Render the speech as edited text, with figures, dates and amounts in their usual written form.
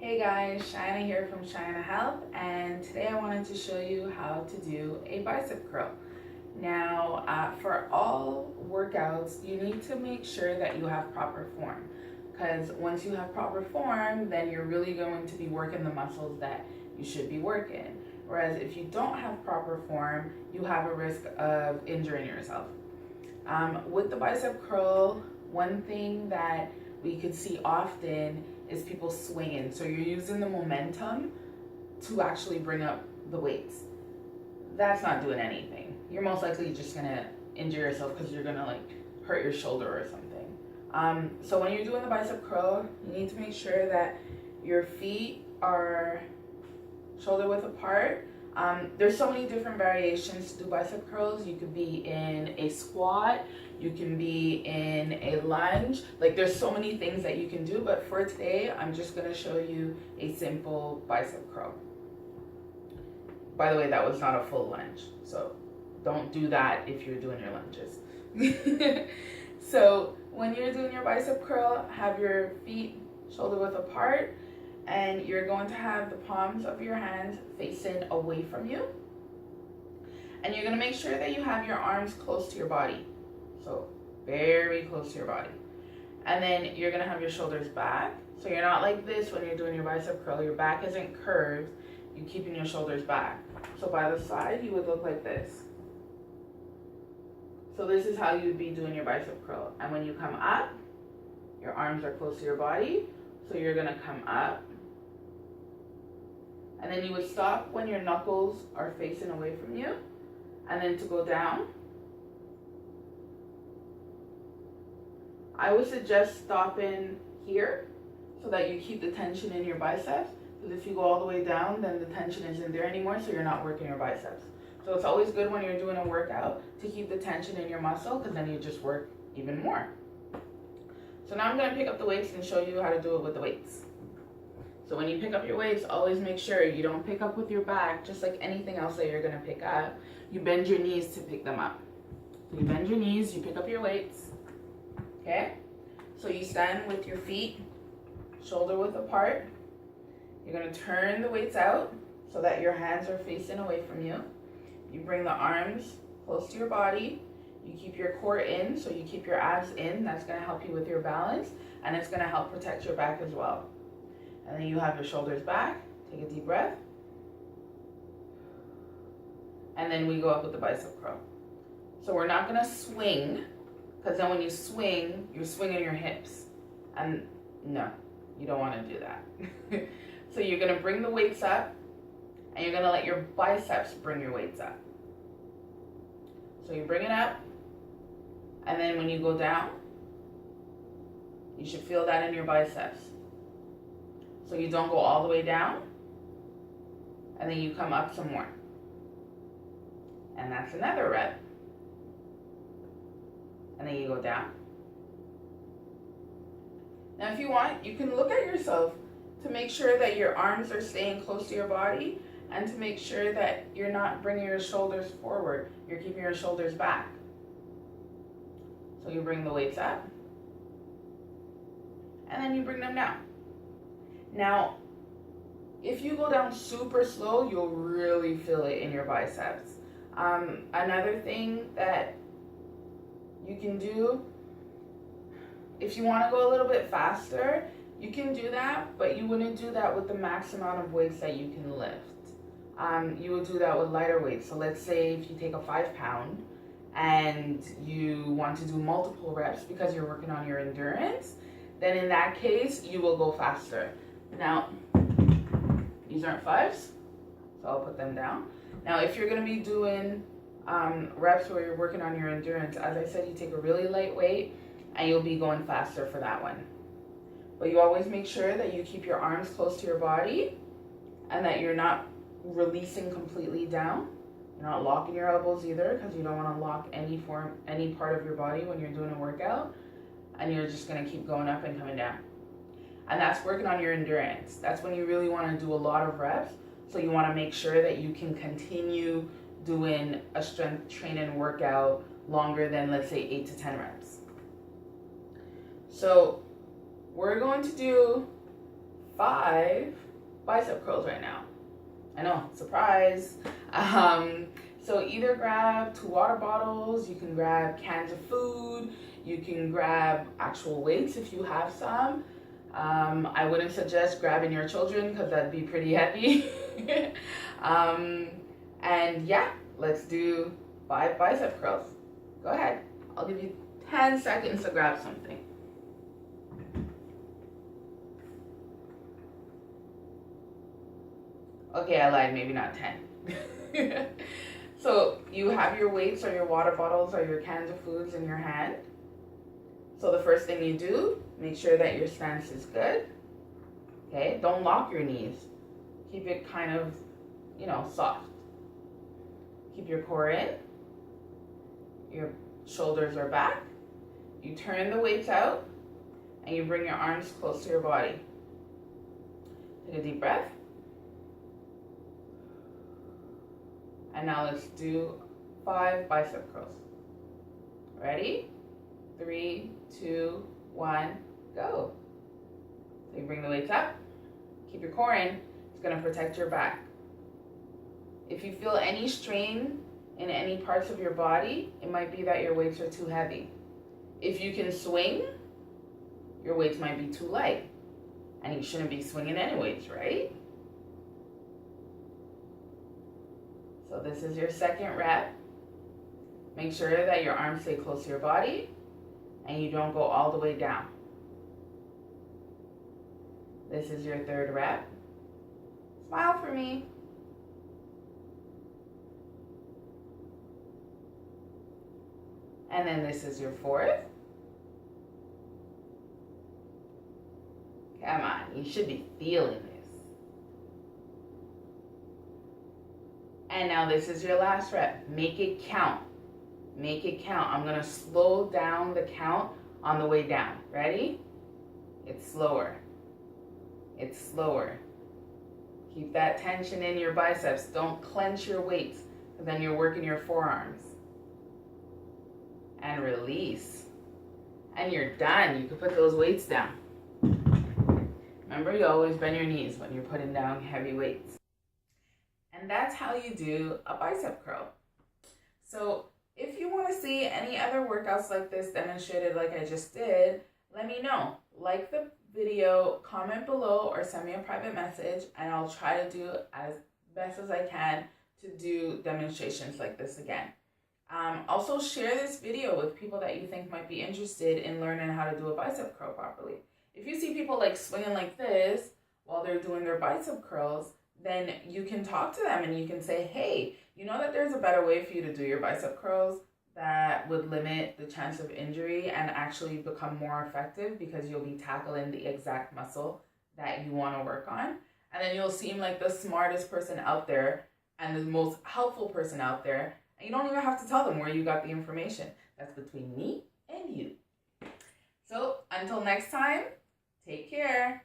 Hey guys, Shina here from Shina Health, and today I wanted to show you how to do a bicep curl. Now, for all workouts, you need to make sure that you have proper form, because once you have proper form, then you're really going to be working the muscles that you should be working. Whereas if you don't have proper form, you have a risk of injuring yourself. With the bicep curl, one thing that we could see often is people swinging. So you're using the momentum to actually bring up the weights. That's not doing anything. You're most likely just gonna injure yourself because you're gonna hurt your shoulder or something. So when you're doing the bicep curl, you need to make sure that your feet are shoulder width apart. There's so many different variations to do bicep curls. You could be in a squat, you can be in a lunge. There's so many things that you can do, but for today, I'm just gonna show you a simple bicep curl. By the way, that was not a full lunge, so don't do that if you're doing your lunges. So when you're doing your bicep curl, have your feet shoulder width apart, and you're going to have the palms of your hands facing away from you. And you're gonna make sure that you have your arms close to your body. So very close to your body. And then you're gonna have your shoulders back. So you're not like this when you're doing your bicep curl. Your back isn't curved. You're keeping your shoulders back. So by the side, you would look like this. So this is how you'd be doing your bicep curl. And when you come up, your arms are close to your body. So you're gonna come up. And then you would stop when your knuckles are facing away from you. And then to go down, I would suggest stopping here so that you keep the tension in your biceps. Because if you go all the way down, then the tension isn't there anymore, so you're not working your biceps. So it's always good when you're doing a workout to keep the tension in your muscle, because then you just work even more. So now I'm going to pick up the weights and show you how to do it with the weights. So when you pick up your weights, always make sure you don't pick up with your back, just like anything else that you're going to pick up. You bend your knees to pick them up. So you bend your knees, you pick up your weights. Okay? So you stand with your feet shoulder width apart. You're going to turn the weights out so that your hands are facing away from you. You bring the arms close to your body. You keep your core in, so you keep your abs in. That's going to help you with your balance, and it's going to help protect your back as well. And then you have your shoulders back. Take a deep breath. And then we go up with the bicep curl. So we're not going to swing, because then when you swing, you're swinging your hips. And no, you don't want to do that. So you're going to bring the weights up, and you're going to let your biceps bring your weights up. So you bring it up, and then when you go down, you should feel that in your biceps. So you don't go all the way down, and then you come up some more. And that's another rep. And then you go down. Now if you want, you can look at yourself to make sure that your arms are staying close to your body, and to make sure that you're not bringing your shoulders forward. You're keeping your shoulders back. So you bring the weights up, and then you bring them down. Now, if you go down super slow, you'll really feel it in your biceps. Another thing that you can do, if you want to go a little bit faster, you can do that, but you wouldn't do that with the max amount of weights that you can lift. You would do that with lighter weights. So let's say if you take a 5-pound and you want to do multiple reps because you're working on your endurance, then in that case, you will go faster. Now, these aren't 5s, so I'll put them down. Now, if you're going to be doing reps where you're working on your endurance, as I said, you take a really light weight and you'll be going faster for that one. But you always make sure that you keep your arms close to your body and that you're not releasing completely down. You're not locking your elbows either, because you don't want to lock any part of your body when you're doing a workout, and you're just going to keep going up and coming down. And that's working on your endurance. That's when you really want to do a lot of reps. So you want to make sure that you can continue doing a strength training workout longer than, let's say, 8 to 10 reps. So we're going to do 5 bicep curls right now. I know, surprise. So either grab 2 water bottles, you can grab cans of food, you can grab actual weights if you have some. I wouldn't suggest grabbing your children because that'd be pretty heavy. And yeah, let's do 5 bicep curls. Go ahead. I'll give you 10 seconds to grab something. Okay, I lied, maybe not 10. So you have your weights or your water bottles or your cans of foods in your hand. So the first thing you do, make sure that your stance is good. Okay, don't lock your knees. Keep it kind of, soft. Keep your core in. Your shoulders are back. You turn the weights out and you bring your arms close to your body. Take a deep breath. And now let's do 5 bicep curls. Ready? 3, 2, 1, go. So you bring the weights up, keep your core in. It's gonna protect your back. If you feel any strain in any parts of your body, it might be that your weights are too heavy. If you can swing, your weights might be too light. And you shouldn't be swinging anyways, right? So this is your second rep. Make sure that your arms stay close to your body and you don't go all the way down. This is your third rep. Smile for me. And then this is your fourth. Come on, you should be feeling this. And now this is your last rep. Make it count. Make it count. I'm gonna slow down the count on the way down. Ready? It's slower. It's slower. Keep that tension in your biceps. Don't clench your weights, because then you're working your forearms. And release. And you're done. You can put those weights down. Remember, you always bend your knees when you're putting down heavy weights. And that's how you do a bicep curl. So if you want to see any other workouts like this demonstrated like I just did, let me know. Like the video, comment below, or send me a private message, and I'll try to do as best as I can to do demonstrations like this again. Also share this video with people that you think might be interested in learning how to do a bicep curl properly. If you see people like swinging like this while they're doing their bicep curls, then you can talk to them and you can say, hey, you know that there's a better way for you to do your bicep curls that would limit the chance of injury and actually become more effective because you'll be tackling the exact muscle that you want to work on. And then you'll seem like the smartest person out there and the most helpful person out there. And you don't even have to tell them where you got the information. That's between me and you. So until next time, take care.